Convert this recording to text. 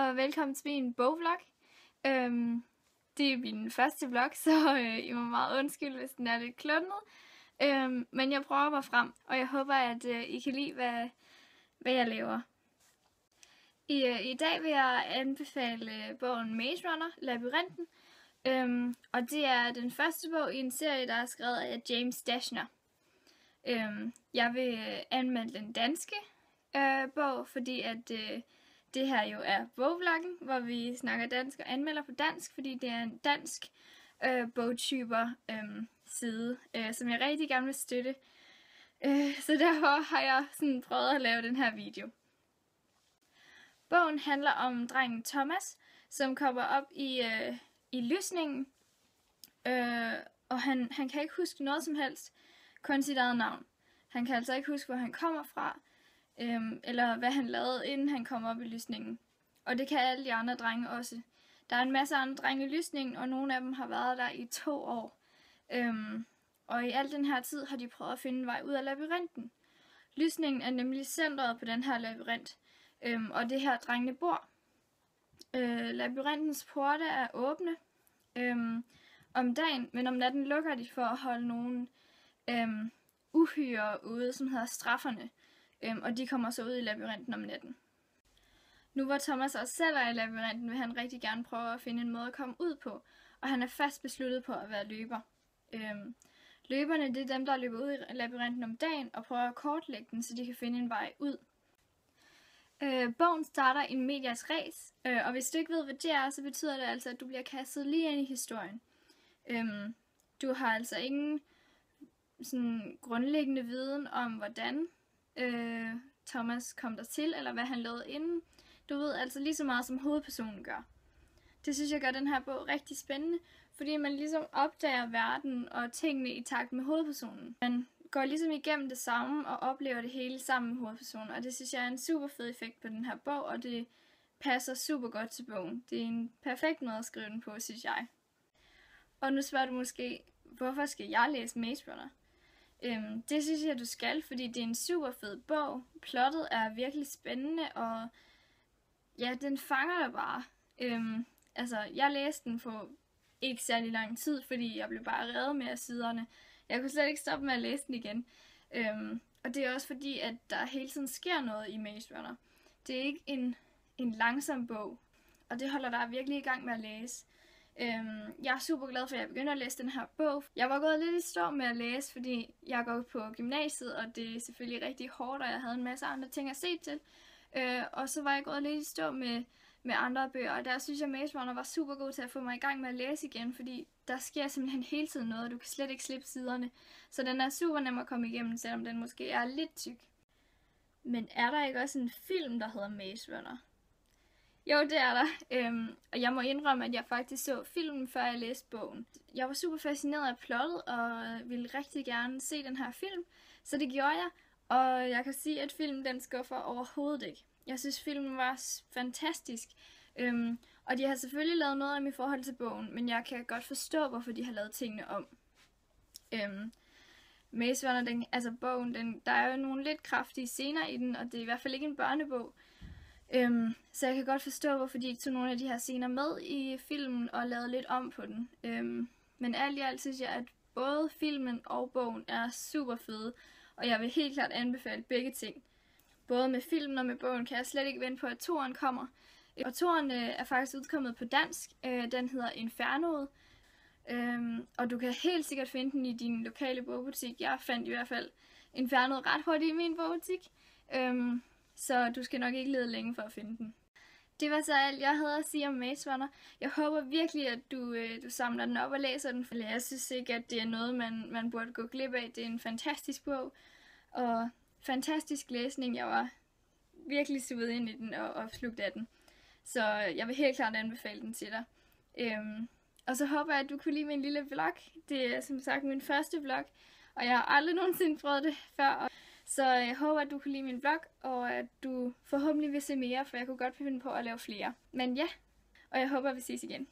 og velkommen til min bogvlog. Det er min første vlog, så I må meget undskylde, hvis den er lidt kluntet. Men jeg prøver mig frem, og jeg håber, at I kan lide, hvad jeg laver. I dag vil jeg anbefale bogen Maze Runner, Labyrinten. Og det er den første bog i en serie, der er skrevet af James Dashner. Jeg vil anmelde den danske bog, fordi at det her jo er bogvloggen, hvor vi snakker dansk og anmelder på dansk, fordi det er en dansk bogtyper side, som jeg rigtig gerne vil støtte. Så derfor har jeg sådan prøvet at lave den her video. Bogen handler om drengen Thomas, som kommer op i lysningen, og han kan ikke huske noget som helst, kun sit eget navn. Han kan altså ikke huske, hvor han kommer fra, eller hvad han lavede, inden han kom op i lysningen. Og det kan alle de andre drenge også. Der er en masse andre drenge i lysningen, og nogle af dem har været der i 2 år. Og i al den her tid har de prøvet at finde en vej ud af labyrinten. Lysningen er nemlig centret på den her labyrint, og det her drengene bor. Labyrintens porte er åbne om dagen, men om natten lukker de for at holde nogle uhyrer ude, som hedder strafferne. Og de kommer så ud i labyrinten om natten. Nu hvor Thomas også selv er i labyrinten, vil han rigtig gerne prøve at finde en måde at komme ud på, og han er fast besluttet på at være løber. Løberne, det er dem, der løber ud i labyrinten om dagen og prøver at kortlægge den, så de kan finde en vej ud. Bogen starter i medias res, og hvis du ikke ved, hvad det er, så betyder det altså, at du bliver kastet lige ind i historien. Du har altså ingen sådan grundlæggende viden om, hvordan Thomas kom der til, eller hvad han lavede inden. Du ved altså lige så meget, som hovedpersonen gør. Det synes jeg gør den her bog rigtig spændende, fordi man ligesom opdager verden og tingene i takt med hovedpersonen. Man går ligesom igennem det samme og oplever det hele sammen med hovedpersonen, og det synes jeg er en super fed effekt på den her bog, og det passer super godt til bogen. Det er en perfekt måde at skrive den på, synes jeg. Og nu spørger du måske, hvorfor skal jeg læse Maze Runner? Det synes jeg, du skal, fordi det er en super fed bog. Plottet er virkelig spændende, og ja, den fanger dig bare. Jeg læste den på ikke særlig lang tid, fordi jeg blev bare revet med af siderne. Jeg kunne slet ikke stoppe med at læse den igen. Og det er også fordi, at der hele tiden sker noget i Maze Runner. Det er ikke en langsom bog, og det holder dig virkelig i gang med at læse. Jeg er super glad for, at jeg begyndte at læse den her bog. Jeg var gået lidt i stå med at læse, fordi jeg går på gymnasiet, og det er selvfølgelig rigtig hårdt, og jeg havde en masse andre ting at se til. Og så var jeg gået lidt i stå med andre bøger, og der synes jeg, at Maze Runner var super god til at få mig i gang med at læse igen, fordi der sker simpelthen hele tiden noget, og du kan slet ikke slippe siderne. Så den er super nem at komme igennem, selvom den måske er lidt tyk. Men er der ikke også en film, der hedder Maze Runner? Jo, det er der. Og jeg må indrømme, at jeg faktisk så filmen, før jeg læste bogen. Jeg var super fascineret af plottet, og ville rigtig gerne se den her film, så det gjorde jeg. Og jeg kan sige, at filmen den skuffer overhovedet ikke. Jeg synes, filmen var fantastisk. Og de har selvfølgelig lavet noget om i forhold til bogen, men jeg kan godt forstå, hvorfor de har lavet tingene om. Maze Runner, bogen, der er jo nogle lidt kraftige scener i den, og det er i hvert fald ikke en børnebog. Så jeg kan godt forstå, hvorfor de ikke tog nogle af de her scener med i filmen og lavede lidt om på den. Men alt i alt synes jeg, at både filmen og bogen er super fede, og jeg vil helt klart anbefale begge ting. Både med filmen og med bogen kan jeg slet ikke vente på, at toeren kommer. Og toeren er faktisk udkommet på dansk. Den hedder Infernoet. Og du kan helt sikkert finde den i din lokale bogbutik. Jeg fandt i hvert fald Infernoet ret hurtigt i min bogbutik. Så du skal nok ikke lede længe for at finde den. Det var så alt, jeg havde at sige om Maze Runner. Jeg håber virkelig, at du samler den op og læser den. For jeg synes ikke, at det er noget, man burde gå glip af. Det er en fantastisk bog, og fantastisk læsning. Jeg var virkelig suget ind i den og slugt af den. Så jeg vil helt klart anbefale den til dig. Og så håber jeg, at du kunne lide min lille vlog. Det er som sagt min første vlog, og jeg har aldrig nogensinde prøvet det før. Så jeg håber, at du kunne lide min vlog, og at du forhåbentlig vil se mere, for jeg kunne godt finde på at lave flere. Men ja, og jeg håber, at vi ses igen.